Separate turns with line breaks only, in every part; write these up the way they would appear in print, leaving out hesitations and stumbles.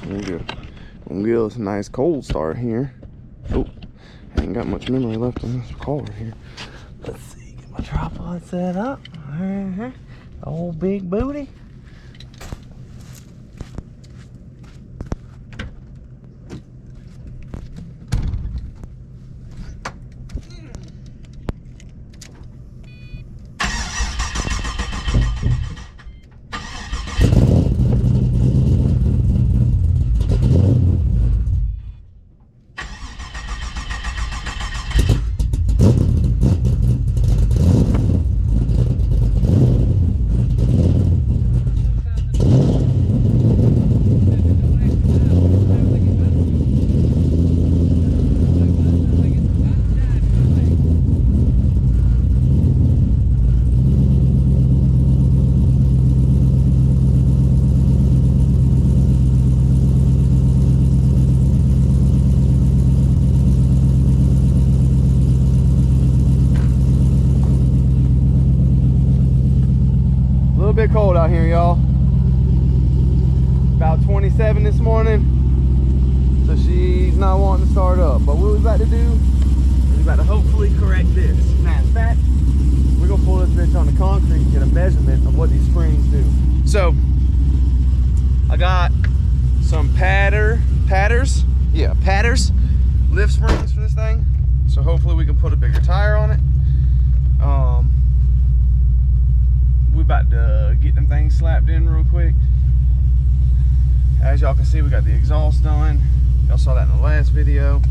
We'll get us a nice cold start here. Oh, I ain't got much memory left in this car here. Let's see, get my tripod set up. Old big booty. Bit cold out here, y'all. About 27 this morning, so she's not wanting to start up. But what we're about to do is about to hopefully correct this. Now, in fact, we're gonna pull this bitch on the concrete and get a measurement of what these springs do. So I got some patters lift springs for this thing. So hopefully we can put a bigger tire on it. We about to get them things slapped in real quick. As y'all can see, we got the exhaust done. Y'all saw that in the last video.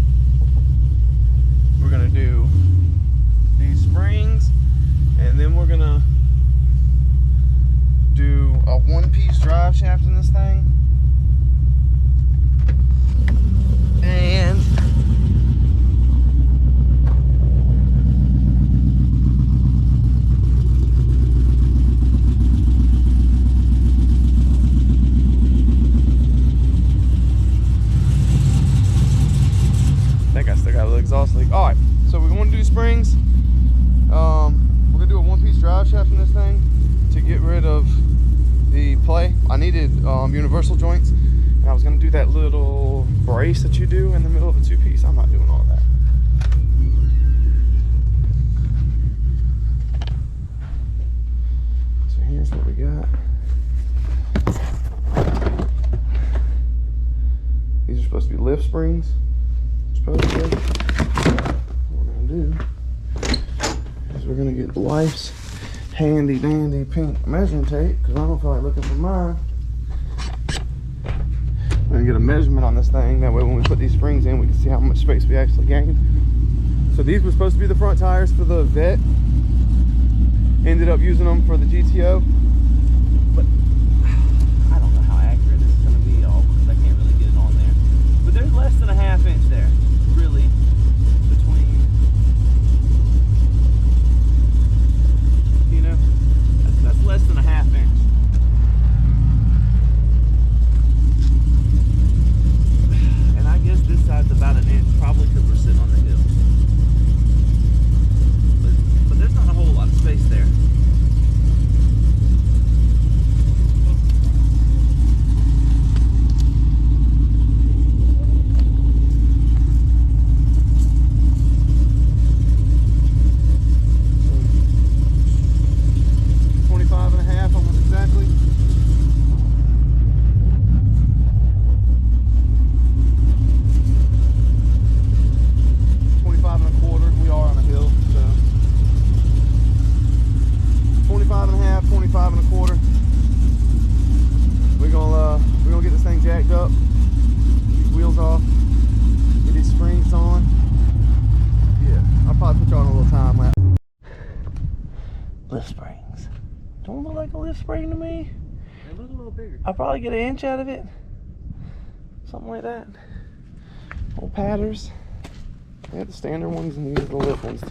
We're gonna do these springs, and then we're gonna do a one-piece drive shaft in this thing. And exhaust leak. All right, so we're going to do springs. We're gonna do a one-piece drive shaft in this thing to get rid of the play. I needed universal joints, and I was gonna do that little brace that you do in the middle of a two-piece. I'm not doing all that. So here's what we got. These are supposed to be lift springs. Supposedly. What we're gonna do is we're gonna get Life's handy dandy pink measuring tape, because I don't feel like looking for mine. We're gonna get a measurement on this thing, that way when we put these springs in we can see how much space we actually gain. So these were supposed to be the front tires for the Vet. Ended up using them for the GTO, but I don't know how accurate this is gonna be, y'all, because I can't really get it on there. But there's less than a ½ inch there, really, between, you know, that's less than a ½ inch. And I guess this side's about an inch, probably because we're sitting on the hill. But there's not a whole lot of space there. We're gonna get this thing jacked up, these wheels off, get these springs on. Yeah, I'll probably put you on a little time lapse. Lift springs. Don't look like a lift spring to me.
They look a little bigger.
I'll probably get an inch out of it. Something like that. Little patters. They have the standard ones and these are the lift ones to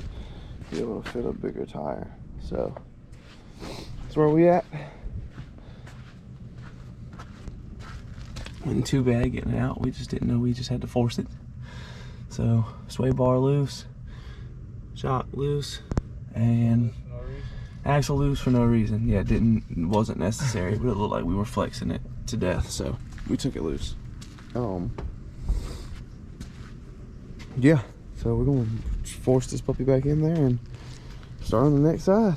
be able to fit a bigger tire. So that's where we at. Wasn't too bad getting it out. We just didn't know we just had to force it. So sway bar loose, shock loose, and axle loose for no reason. Yeah, it wasn't necessary, but it looked like we were flexing it to death, so we took it loose. Yeah, so we're gonna force this puppy back in there and start on the next side.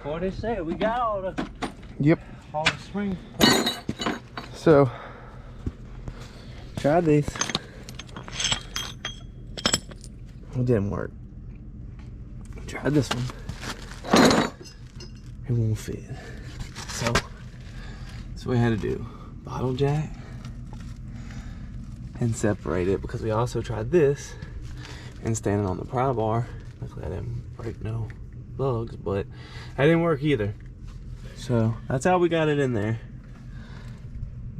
What they say, we got all the spring.
So tried these. It didn't work. Tried this one. It won't fit. So that's what we had to do. Bottle jack and separate it, because we also tried this and standing on the pry bar. Luckily I didn't break no lugs, but that didn't work either. So that's how we got it in there.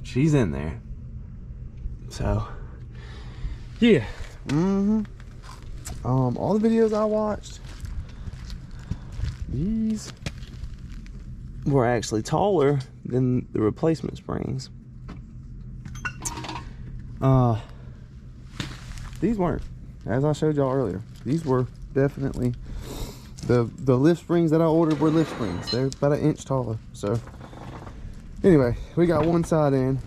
She's in there. So yeah. All the videos I watched, these were actually taller than the replacement springs. These weren't, as I showed y'all earlier. These were definitely the lift springs that I ordered were lift springs. They're about 1 inch taller. So anyway, we got one side in.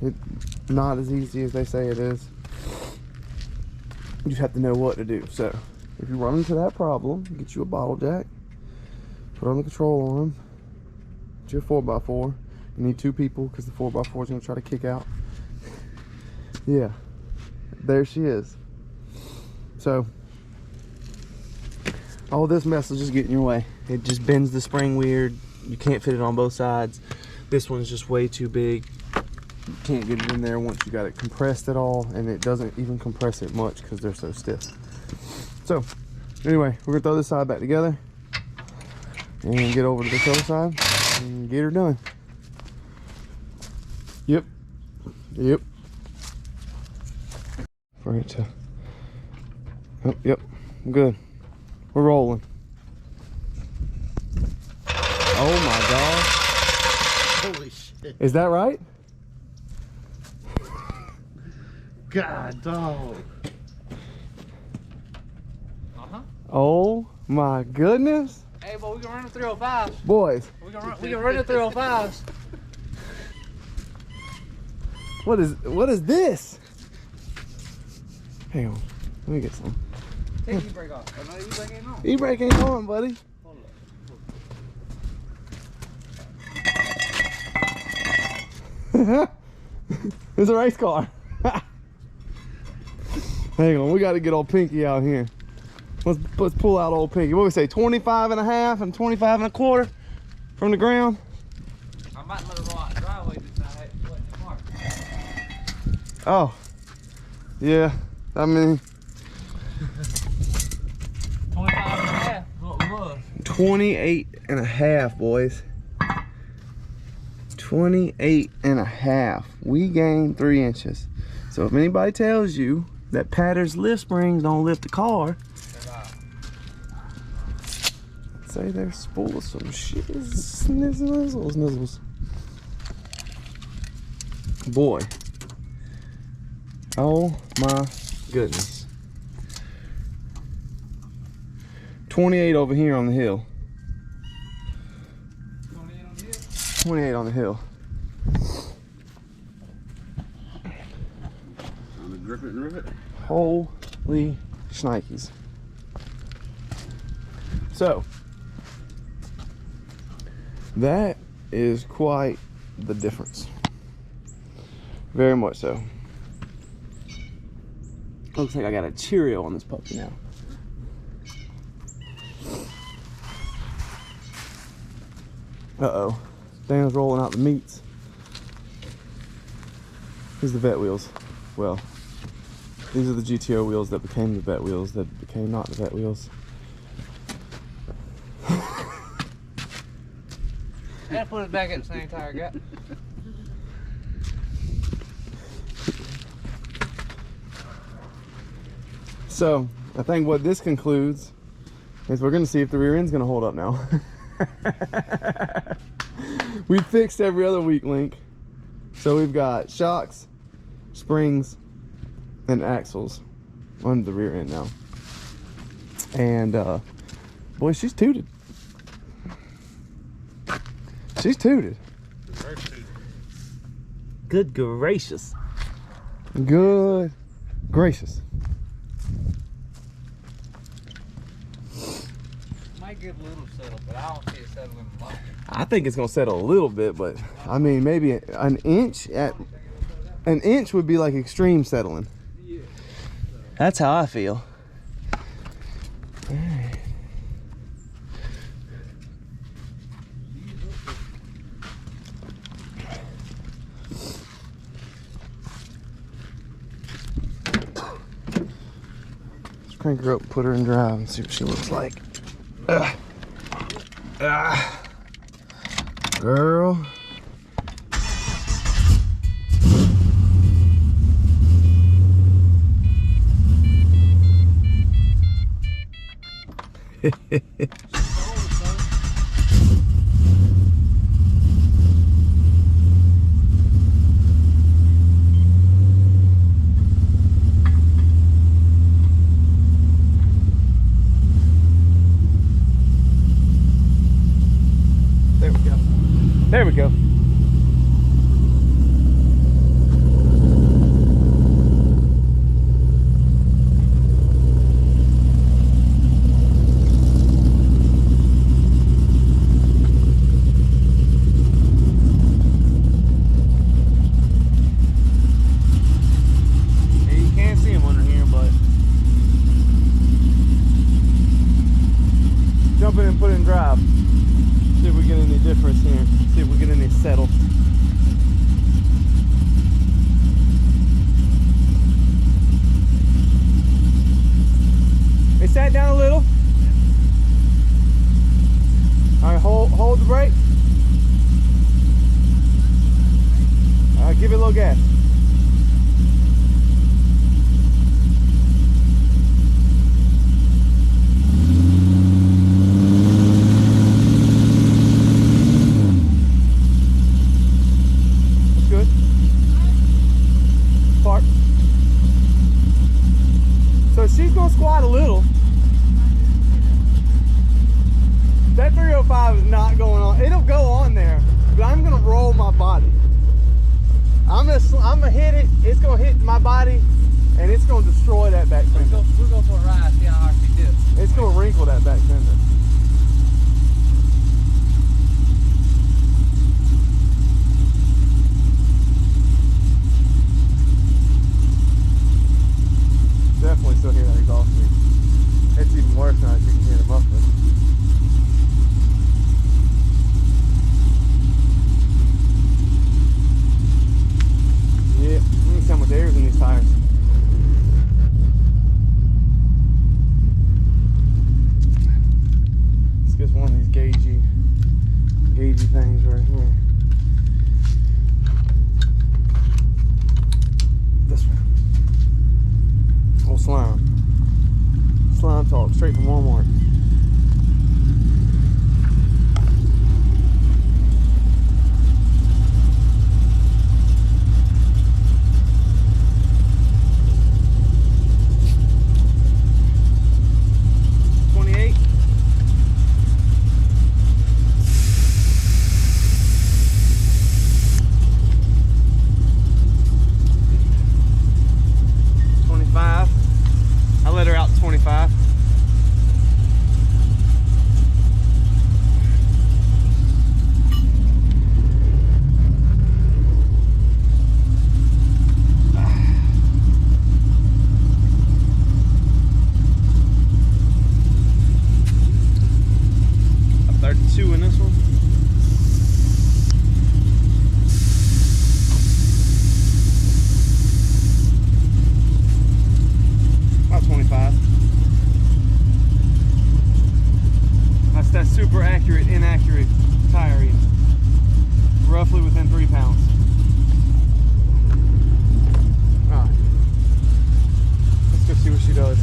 It's not as easy as they say it is. You just have to know what to do. So if you run into that problem, get you a bottle jack, put on the control arm, get you a 4x4. You need 2 people because the 4x4 is going to try to kick out. Yeah, there she is. So all this mess will just get in your way. It just bends the spring weird. You can't fit it on both sides. This one's just way too big. You can't get it in there once you got it compressed at all, and it doesn't even compress it much because they're so stiff. So anyway, we're gonna throw this side back together and get over to this other side and get her done. Yep. For it to, yep, good. We're rolling. Oh my God.
Holy shit.
Is that right?
God, dog.
Oh my goodness.
Hey, boy, we can run the 305s.
Boys.
We can run the 305s.
What is this? Hang on. Let me get some.
Take the e-brake off. Oh, no, the e-brake ain't on.
E-brake ain't on, buddy.
Hold
up. It's a race car. Hang on, we got to get old Pinky out here. Let's pull out old Pinky. What do we say, 25 and a half and 25 and a quarter from the ground?
I might let her roll out the driveway this night.
Oh, yeah. I mean,
25 and a half. What was?
28 and a half, boys. 28 and a half. We gained 3 inches. So if anybody tells you that Patter's lift springs don't lift the car, say they're full of some shit. Nizzles. Boy. Oh my goodness. 28 over here on the hill.
28 on the hill?
28 on the hill.
I'm gonna grip it and rip it.
Holy shnikes. So, that is quite the difference. Very much so. Looks like I got a Cheerio on this puppy now. Uh-oh. Dan's rolling out the meats. These are the vet wheels. Well, these are the GTO wheels that became the vet wheels that became not the vet wheels.
And put it back at the same tire gap.
So, I think what this concludes is we're going to see if the rear end's going to hold up now. We fixed every other weak link. So we've got shocks, springs, and axles on the rear end now. And, boy, she's tooted. She's tooted.
Good gracious.
Good gracious.
Might get a little settled, but I don't see it settling a lot.
I think it's gonna settle a little bit, but I mean maybe an inch would be like extreme settling. That's how I feel. All right. Let's crank her up, put her in drive, and see what she looks like. Girl. There we go. There we go. Yeah, you can't see them under here, but jump in and put it in drive. See if we get any difference here. See if we get any settle. It sat down a little. All right, hold the brake. All right, give it a little gas. Park. So she's gonna squat a little. That 305 is not going on. It'll go on there, but I'm gonna roll my body. I'm gonna hit it. It's gonna hit my body, and it's gonna destroy that back fender.
We'll go for a ride, see how hard she dips.
It's gonna wrinkle that back fender. Definitely still hear that exhaust leak. It's even worse now if you can hear the muffler. Yeah, let me see how much air is in these tires. Let's get one of these gaugy things right here. This one. Old slime talk straight from Walmart. Super accurate, inaccurate tiring. Roughly within 3 pounds. Alright. Let's go see what she does.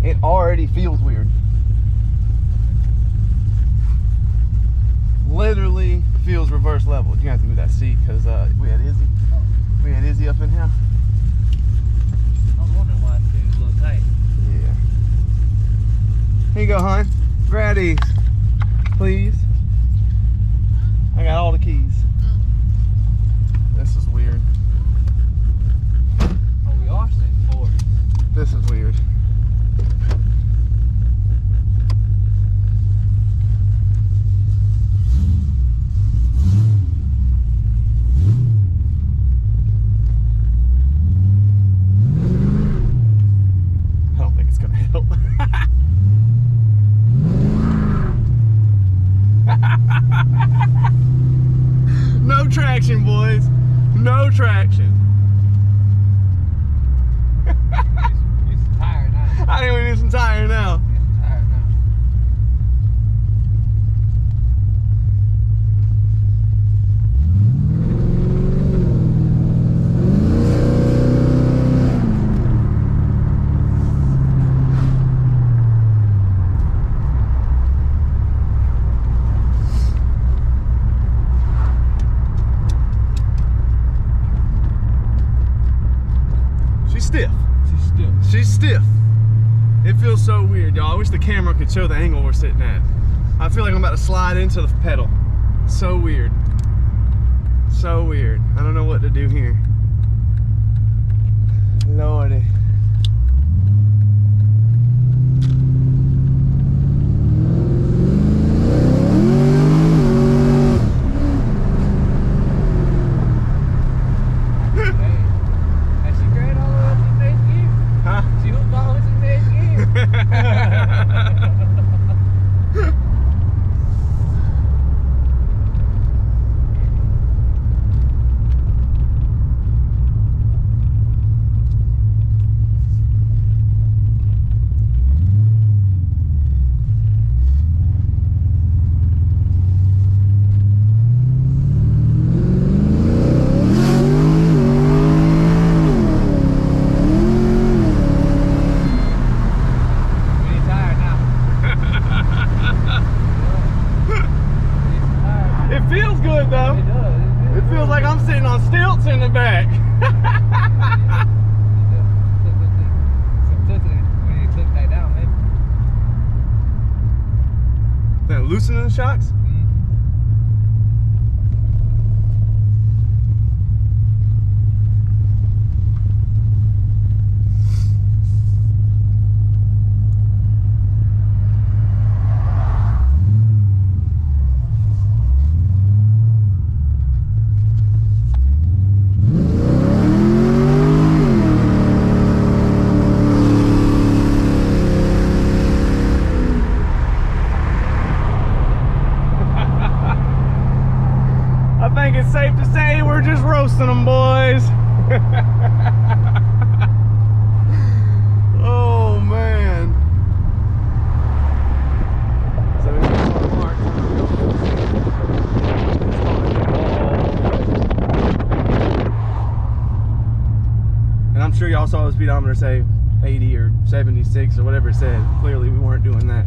It already feels weird. Literally feels reverse level. You have to move that seat because we had Izzy up in here. Yeah. Here you go, hon. Grab these. please. I got all the keys. This is weird.
Oh, we are sitting forward.
This is weird. I don't think it's gonna help. No traction, boys. No traction.
Use the tire now.
I didn't even use some tire now.
Use the tire now.
She's stiff.
She's still.
She's stiff. It feels so weird, y'all. I wish the camera could show the angle we're sitting at. I feel like I'm about to slide into the pedal. So weird. So weird. I don't know what to do here. Lordy.
And she ran all the way up to the next gear.
Huh?
She hooked all the way to the next gear. We need tire now.
It feels good though.
It does.
It feels like I'm sitting on stilts in the back.
We need to click that down, maybe.
That loosening the shocks? I think it's safe to say we're just roasting them, boys. Oh man. And I'm sure y'all saw the speedometer say 80 or 76 or whatever it said. Clearly we weren't doing that.